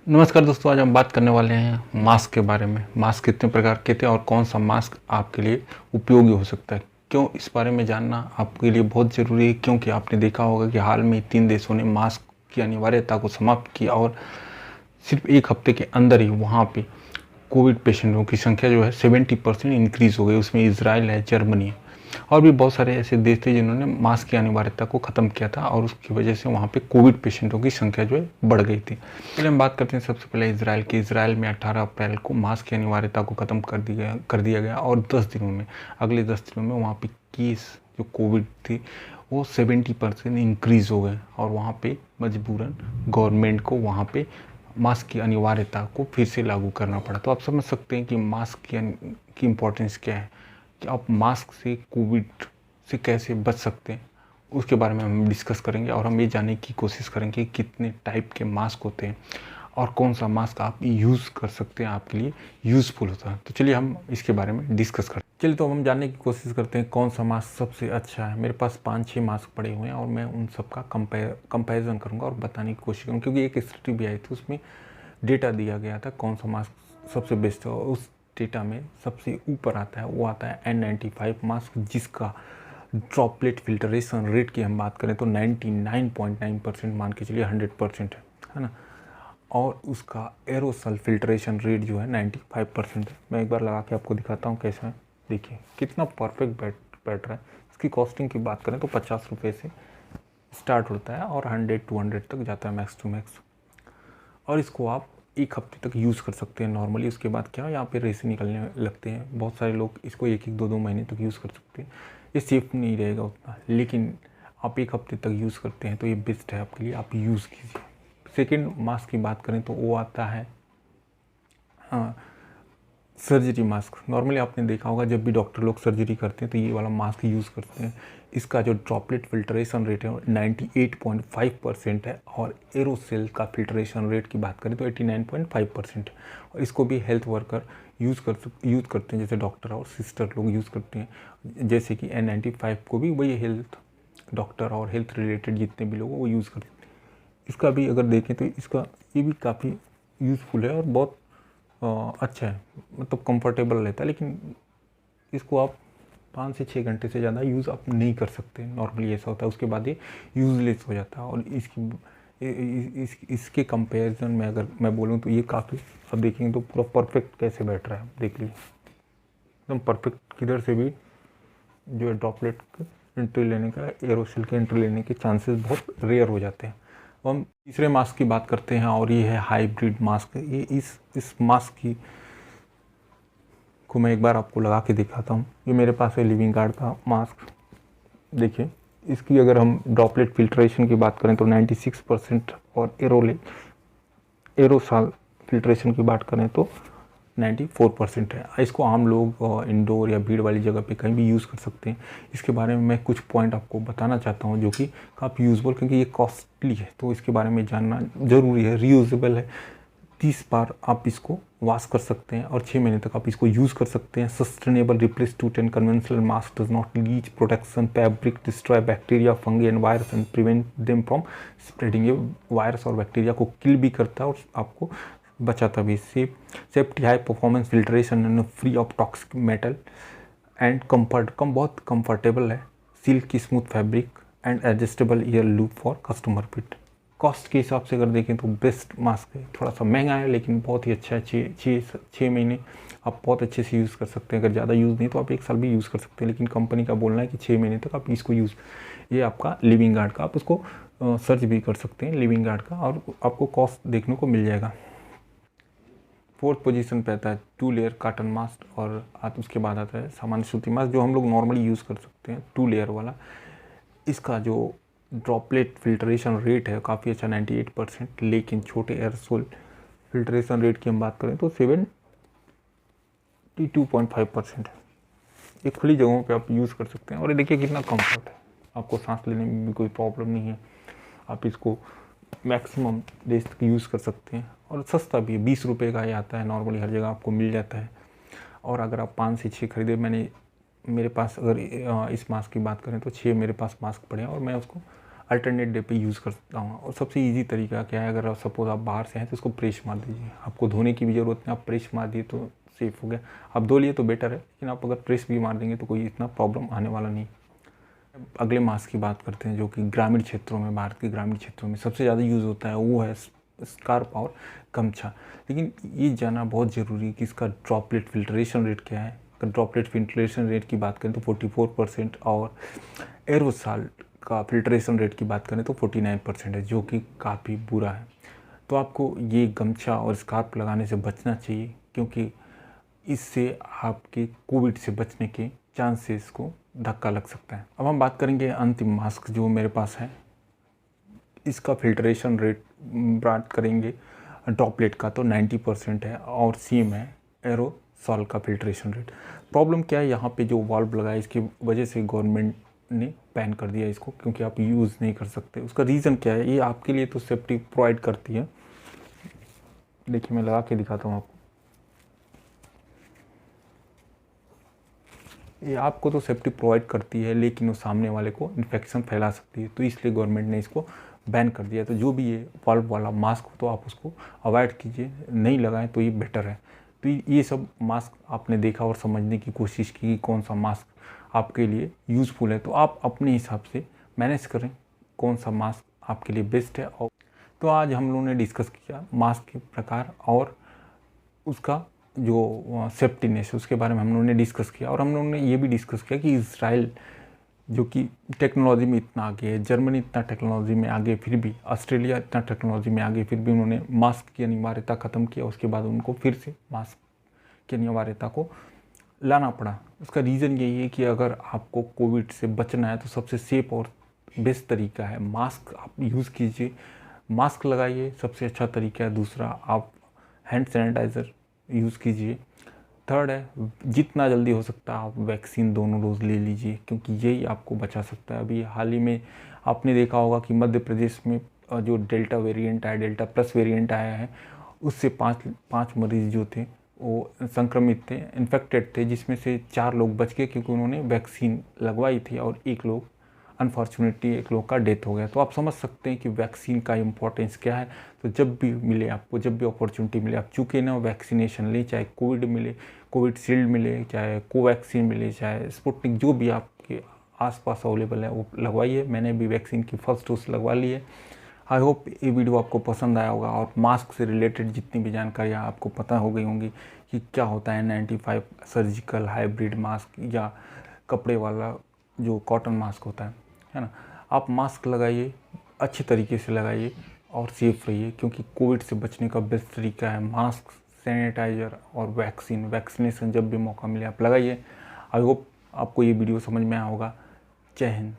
नमस्कार दोस्तों, आज हम बात करने वाले हैं मास्क के बारे में। मास्क कितने प्रकार के थे और कौन सा मास्क आपके लिए उपयोगी हो सकता है। क्यों इस बारे में जानना आपके लिए बहुत ज़रूरी है, क्योंकि आपने देखा होगा कि हाल में 3 देशों ने मास्क की अनिवार्यता को समाप्त किया और सिर्फ 1 हफ्ते के अंदर ही वहाँ पे कोविड पेशेंटों की संख्या जो है 70% इंक्रीज़ हो गई। उसमें इज़राइल है, जर्मनी है और भी बहुत सारे ऐसे देश थे जिन्होंने मास्क की अनिवार्यता को ख़त्म किया था और उसकी वजह से वहाँ पे कोविड पेशेंटों की संख्या जो है बढ़ गई थी। चलिए हम बात करते हैं सबसे पहले इज़राइल की। इज़राइल में 18 अप्रैल को मास्क की अनिवार्यता को ख़त्म कर दिया गया और 10 दिनों में, अगले 10 दिनों में वहाँ पे केस जो कोविड थी वो 70% इंक्रीज़ हो गए और वहाँ पे मजबूरन गवर्नमेंट को वहाँ पे मास्क की अनिवार्यता को फिर से लागू करना पड़ा। तो आप समझ सकते हैं कि मास्क की इम्पोर्टेंस क्या है, कि आप मास्क से कोविड से कैसे बच सकते हैं उसके बारे में हम डिस्कस करेंगे और हम ये जानने की कोशिश करेंगे कितने टाइप के मास्क होते हैं और कौन सा मास्क आप यूज़ कर सकते हैं, आपके लिए यूज़फुल होता है। तो चलिए हम इसके बारे में डिस्कस करते हैं। चलिए तो हम जानने की कोशिश करते हैं कौन सा मास्क सबसे अच्छा है। मेरे पास 5-6 मास्क पड़े हुए हैं और मैं उन सब का कंपेरिजन करूँगा और बताने की कोशिश करूँगा, क्योंकि एक स्टडी भी आई थी उसमें डेटा दिया गया था कौन सा मास्क सबसे बेस्ट है। और उस डेटा में सबसे ऊपर आता है वो आता है N95 मास्क, जिसका ड्रॉपलेट फिल्टरेशन रेट की हम बात करें तो 99.9% मान के चलिए 100% है ना। और उसका एरोसल फिल्ट्रेशन रेट जो है 95% है। मैं एक बार लगा के आपको दिखाता हूँ कैसा है। देखिए कितना परफेक्ट बैठ रहा है। इसकी कॉस्टिंग की बात करें तो 50 रुपये से स्टार्ट होता है और 100-200 तक जाता है मैक्स टू मैक्स। और इसको आप 1 हफ्ते तक यूज़ कर सकते हैं नॉर्मली। उसके बाद क्या यहाँ पे रेसे निकलने लगते हैं। बहुत सारे लोग इसको 1-1, 2-2 महीने तक यूज़ कर सकते हैं। ये सेफ नहीं रहेगा उतना, लेकिन आप 1 हफ्ते तक यूज़ करते हैं तो ये बेस्ट है आपके लिए, आप यूज़ कीजिए। सेकेंड मास्क की बात करें तो वो आता है सर्जरी मास्क। नॉर्मली आपने देखा होगा जब भी डॉक्टर लोग सर्जरी करते हैं तो ये वाला मास्क यूज़ करते हैं। इसका जो ड्रॉपलेट फिल्ट्रेशन रेट है 98.5% है और एरोसेल का फिल्ट्रेशन रेट की बात करें तो 89.5% है। और इसको भी हेल्थ वर्कर यूज़ करते हैं, जैसे डॉक्टर और सिस्टर लोग यूज़ करते हैं। जैसे कि N95 को भी वही हेल्थ डॉक्टर और हेल्थ रिलेटेड जितने भी लोग वो यूज़ करते हैं। इसका भी अगर देखें तो इसका ये भी काफ़ी यूज़फुल है और बहुत अच्छा है, मतलब कंफर्टेबल रहता है। लेकिन इसको आप 5 से 6 घंटे से ज़्यादा यूज़ आप नहीं कर सकते। नॉर्मली ऐसा होता है, उसके बाद ये यूज़लेस हो जाता है। और इसके कंपैरिजन में अगर मैं बोलूँ तो ये काफ़ी, अब देखेंगे तो पूरा परफेक्ट कैसे बैठ रहा है, देख लीजिए एकदम परफेक्ट। किधर से भी जो है ड्रॉपलेट एंट्री लेने का, एरोसिल के एंट्री लेने के चांसेस बहुत रेयर हो जाते हैं। तो हम तीसरे मास्क की बात करते हैं और ये है हाइब्रिड मास्क। ये इस मास्क की को मैं एक बार आपको लगा के दिखाता हूँ। ये मेरे पास है लिविंग गार्ड का मास्क। देखिए इसकी अगर हम ड्रॉपलेट फिल्ट्रेशन की बात करें तो 96% और एरोसाल फिल्ट्रेशन की बात करें तो 94% है। इसको आम लोग इंडोर या भीड़ वाली जगह पे कहीं भी यूज़ कर सकते हैं। इसके बारे में मैं कुछ पॉइंट आपको बताना चाहता हूँ जो कि काफ़ी यूज़फुल, क्योंकि ये कॉस्टली है तो इसके बारे में जानना ज़रूरी है। रीयूजेबल है, 30 बार आप इसको वॉश कर सकते हैं और 6 महीने तक आप इसको यूज़ कर सकते हैं। Sustainable replace to 10 conventional mask does not leach protection fabric, destroy bacteria, fungi and virus and prevent them from spreading. ये वायरस और बैक्टीरिया को किल भी करता है और आपको बचाता भी। Safety, high performance filtration and free of toxic metal and बहुत कंफर्टेबल है। सिल्क की smooth fabric and adjustable ear loop for customer fit. Cost के हिसाब से अगर देखें तो बेस्ट मास्क है। थोड़ा सा महंगा है लेकिन बहुत ही अच्छा है। 6 महीने आप बहुत अच्छे से यूज़ कर सकते हैं। अगर ज़्यादा यूज़ नहीं तो आप 1 साल भी यूज़ कर सकते हैं, लेकिन कंपनी का बोलना है कि 6 महीने तक आप इसको यूज़। ये आपका लिविंग गार्ड का, आप उसको सर्च भी कर सकते हैं लिविंग गार्ड का और आपको कॉस्ट देखने को मिल जाएगा। 4th पोजीशन पे आता है 2 लेयर कॉटन मास्क और उसके बाद आता है सामान्य सूती मास्क जो हम लोग नॉर्मली यूज़ कर सकते हैं, 2 लेयर वाला। इसका जो ड्रॉपलेट फिल्ट्रेशन रेट है काफ़ी अच्छा 98%, लेकिन छोटे एयरसोल फिल्ट्रेशन रेट की हम बात करें तो 72.5% है। ये खुली जगहों पे आप यूज़ कर सकते हैं और ये देखिए कितना कंफर्ट है, आपको सांस लेने में भी कोई प्रॉब्लम नहीं है। आप इसको मैक्सिमम देश तक यूज़ कर सकते हैं और सस्ता भी है। 20 रुपये का ही आता है, नॉर्मली हर जगह आपको मिल जाता है। और अगर आप 5 से 6 खरीदे, मेरे पास अगर इस मास्क की बात करें तो 6 मेरे पास मास्क पड़े हैं और मैं उसको अल्टरनेट डे पे यूज़ करता हूँ। और सबसे इजी तरीका क्या है, अगर आप सपोज़ आप बाहर से हैं तो उसको प्रेस मार दीजिए, आपको धोने की भी ज़रूरत नहीं, आप प्रेस मार दिए तो सेफ़ हो गया। आप धो लिए तो बेटर है, लेकिन आप अगर प्रेस भी मार देंगे तो कोई इतना प्रॉब्लम आने वाला नहीं। अगले मास्क की बात करते हैं जो कि ग्रामीण क्षेत्रों में, भारत के ग्रामीण क्षेत्रों में सबसे ज़्यादा यूज़ होता है, वो है स्कार्फ और गमछा। लेकिन ये जानना बहुत ज़रूरी है कि इसका ड्रॉपलेट फिल्ट्रेशन रेट क्या है। अगर ड्रॉपलेट फिल्ट्रेशन रेट की बात करें तो 44% और एरोसॉल का फिल्ट्रेशन रेट की बात करें तो 49% है, जो कि काफ़ी बुरा है। तो आपको ये गमछा और स्कार्फ लगाने से बचना चाहिए, क्योंकि इससे आपके कोविड से बचने के चांसेस को धक्का लग सकता है। अब हम बात करेंगे अंतिम मास्क जो मेरे पास है, इसका फिल्ट्रेशन रेट बात करेंगे ड्रॉपलेट का तो 90% है और सेम है एरोसॉल का फिल्ट्रेशन रेट। प्रॉब्लम क्या है, यहाँ पे जो वाल्व लगा है इसकी वजह से गवर्नमेंट ने बैन कर दिया इसको, क्योंकि आप यूज़ नहीं कर सकते। उसका रीज़न क्या है, ये आपके लिए तो सेफ्टी प्रोवाइड करती है। देखिए मैं लगा के दिखाता हूँ आपको। ये आपको तो सेफ्टी प्रोवाइड करती है, लेकिन वो सामने वाले को इन्फेक्शन फैला सकती है, तो इसलिए गवर्नमेंट ने इसको बैन कर दिया। तो जो भी ये वाल्व वाला मास्क हो तो आप उसको अवॉइड कीजिए, नहीं लगाएं तो ये बेटर है। तो ये सब मास्क आपने देखा और समझने की कोशिश की कि कौन सा मास्क आपके लिए यूज़फुल है, तो आप अपने हिसाब से मैनेज करें कौन सा मास्क आपके लिए बेस्ट है। और तो आज हम लोगों ने डिस्कस किया मास्क के प्रकार और उसका जो सेफ्टीनेस है उसके बारे में हम लोगों ने डिस्कस किया। और हम लोगों ने ये भी डिस्कस किया कि इज़राइल जो कि टेक्नोलॉजी में इतना आगे है, जर्मनी इतना टेक्नोलॉजी में आगे, फिर भी ऑस्ट्रेलिया इतना टेक्नोलॉजी में आगे, फिर भी उन्होंने मास्क की अनिवार्यता ख़त्म किया। उसके बाद उनको फिर से मास्क की अनिवार्यता को लाना पड़ा। उसका रीज़न यही है कि अगर आपको कोविड से बचना है तो सबसे सेफ और बेस्ट तरीका है मास्क आप यूज़ कीजिए, मास्क लगाइए, सबसे अच्छा तरीका है। दूसरा, आप हैंड सैनिटाइज़र यूज़ कीजिए। थर्ड है, जितना जल्दी हो सकता है आप वैक्सीन दोनों डोज ले लीजिए, क्योंकि यही आपको बचा सकता है। अभी हाल ही में आपने देखा होगा कि मध्य प्रदेश में जो डेल्टा वेरिएंट आया, डेल्टा प्लस वेरिएंट आया है, उससे पाँच मरीज़ जो थे वो संक्रमित थे, इन्फेक्टेड थे, जिसमें से 4 लोग बच गए क्योंकि उन्होंने वैक्सीन लगवाई थी, और एक लोग अनफॉर्चुनेटली एक लोग का डेथ हो गया। तो आप समझ सकते हैं कि वैक्सीन का इम्पोर्टेंस क्या है। तो जब भी मिले आपको, जब भी अपॉर्चुनिटी मिले, आप चूके ना वैक्सीनेशन लें, चाहे कोविड मिले, कोविड शील्ड मिले, चाहे कोवैक्सीन मिले, चाहे स्पुतनिक, जो भी आपके आसपास अवेलेबल है वो लगवाइए। मैंने भी वैक्सीन की फर्स्ट डोज लगवा ली है। आई होप ये वीडियो आपको पसंद आया होगा और मास्क से रिलेटेड जितनी भी जानकारियाँ आपको पता हो गई होंगी कि क्या होता है N95 सर्जिकल हाइब्रिड मास्क या कपड़े वाला जो कॉटन मास्क होता है ना। आप मास्क लगाइए, अच्छे तरीके से लगाइए और सेफ रहिए, क्योंकि कोविड से बचने का बेस्ट तरीका है मास्क, सैनिटाइज़र और वैक्सीनेशन। जब भी मौका मिले आप लगाइए। आई होप आपको ये वीडियो समझ में आया होगा। जय हिंद।